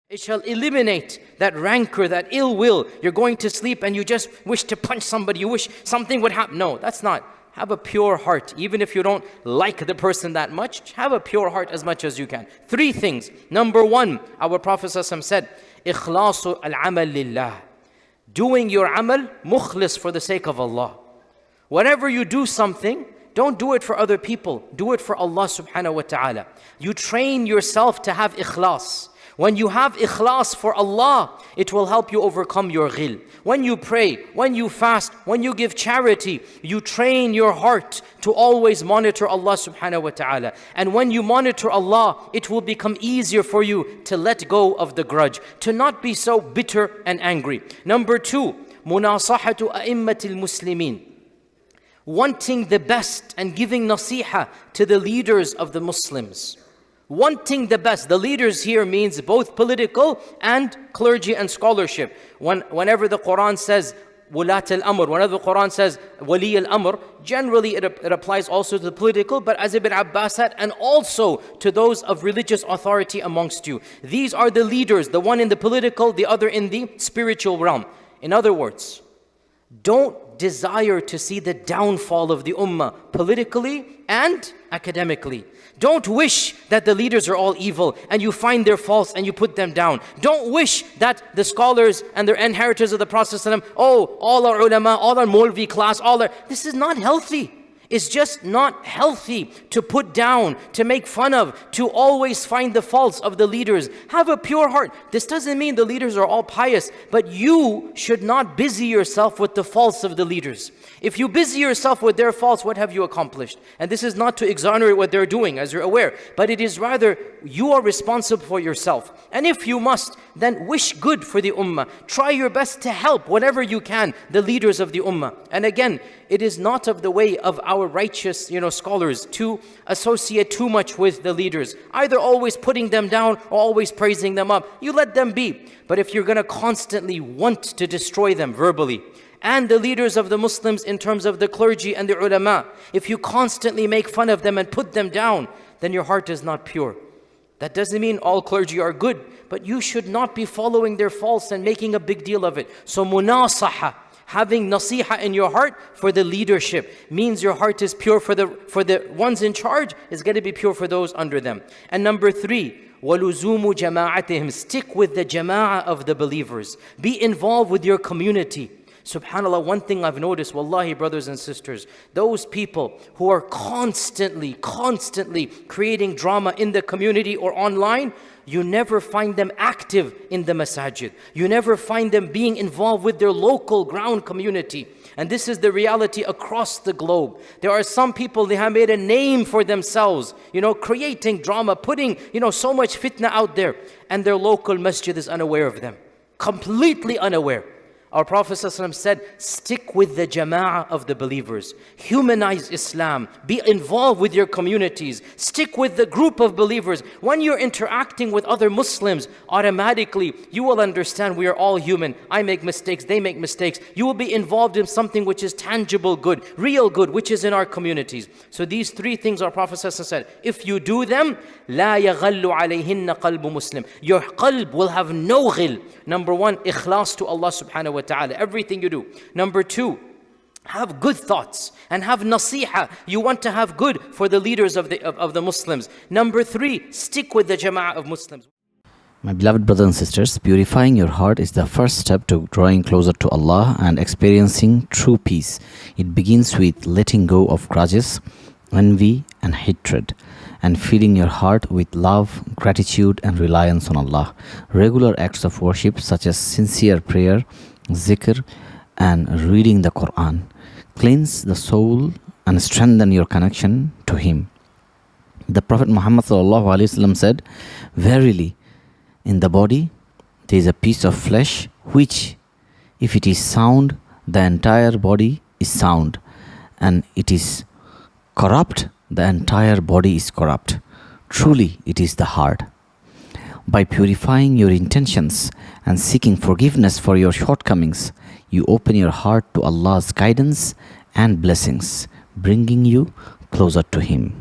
It shall eliminate that rancor, that ill will. You're going to sleep and you just wish to punch somebody. You wish something would happen. No, that's not. Have a pure heart. Even if you don't like the person that much, have a pure heart as much as you can. 3 things. Number 1, our Prophet ﷺ said, Ikhlasu al-amal lillah. Doing your amal, mukhlis, for the sake of Allah. Whenever you do something, don't do it for other people. Do it for Allah subhanahu wa ta'ala. You train yourself to have ikhlas. When you have ikhlas for Allah, it will help you overcome your ghil. When you pray, when you fast, when you give charity, you train your heart to always monitor Allah subhanahu wa ta'ala. And when you monitor Allah, it will become easier for you to let go of the grudge, to not be so bitter and angry. Number 2, munasahatu a'immatil muslimin. Wanting the best and giving nasiha to the leaders of the Muslims. Wanting the best. The leaders here means both political and clergy and scholarship. Whenever the Qur'an says wulat al-amr, whenever the Qur'an says wali al-amr, generally it applies also to the political, but as Ibn Abbas said, and also to those of religious authority amongst you. These are the leaders, the one in the political, the other in the spiritual realm. In other words, don't desire to see the downfall of the ummah politically and academically. Don't wish that the leaders are all evil and you find their faults and you put them down. Don't wish that the scholars and their inheritors of the Prophet ﷺ, all our ulama, all our Maulvi class, this is not healthy. It's just not healthy to put down, to make fun of, to always find the faults of the leaders. Have a pure heart. This doesn't mean the leaders are all pious, but you should not busy yourself with the faults of the leaders. If you busy yourself with their faults, what have you accomplished? And this is not to exonerate what they're doing, as you're aware, but it is rather you are responsible for yourself. And if you must, then wish good for the ummah. Try your best to help whenever you can the leaders of the ummah. And again, it is not of the way of our righteous, scholars to associate too much with the leaders. Either always putting them down or always praising them up. You let them be. But if you're going to constantly want to destroy them verbally, and the leaders of the Muslims in terms of the clergy and the ulama, if you constantly make fun of them and put them down, then your heart is not pure. That doesn't mean all clergy are good, but you should not be following their faults and making a big deal of it. So munasaha, having nasiha in your heart for the leadership, means your heart is pure for the ones in charge, is going to be pure for those under them. And number 3, وَلُزُومُ جَمَاعَتِهِمْ. Stick with the jama'ah of the believers. Be involved with your community. SubhanAllah, one thing I've noticed, wallahi, brothers and sisters, those people who are constantly creating drama in the community or online, you never find them active in the masajid. You never find them being involved with their local ground community. And this is the reality across the globe. There are some people, they have made a name for themselves, creating drama, putting, so much fitna out there. And their local masjid is unaware of them. Completely unaware. Our Prophet ﷺ said, stick with the jama'ah of the believers. Humanize Islam. Be involved with your communities. Stick with the group of believers. When you're interacting with other Muslims, automatically you will understand we are all human. I make mistakes, they make mistakes. You will be involved in something which is tangible good, real good, which is in our communities. So these 3 things our Prophet ﷺ said, if you do them, لا يغل عليهن قلب مسلم. Your qalb will have no ghil. Number 1, ikhlas to Allah subhanahu wa ta'ala, everything you do. Number 2, have good thoughts and have nasiha. You want to have good for the leaders of the Muslims. Number 3, stick with the jama'ah of Muslims. My beloved brothers and sisters, purifying your heart is the first step to drawing closer to Allah and experiencing true peace. It begins with letting go of grudges, envy and hatred, and filling your heart with love, gratitude and reliance on Allah. Regular acts of worship such as sincere prayer, dhikr and reading the Qur'an cleanse the soul and strengthen your connection to Him. The Prophet Muhammad ﷺ said, "Verily, in the body there is a piece of flesh which, if it is sound, the entire body is sound, and it is corrupt, the entire body is corrupt. Truly, it is the heart." By purifying your intentions and seeking forgiveness for your shortcomings, you open your heart to Allah's guidance and blessings, bringing you closer to Him.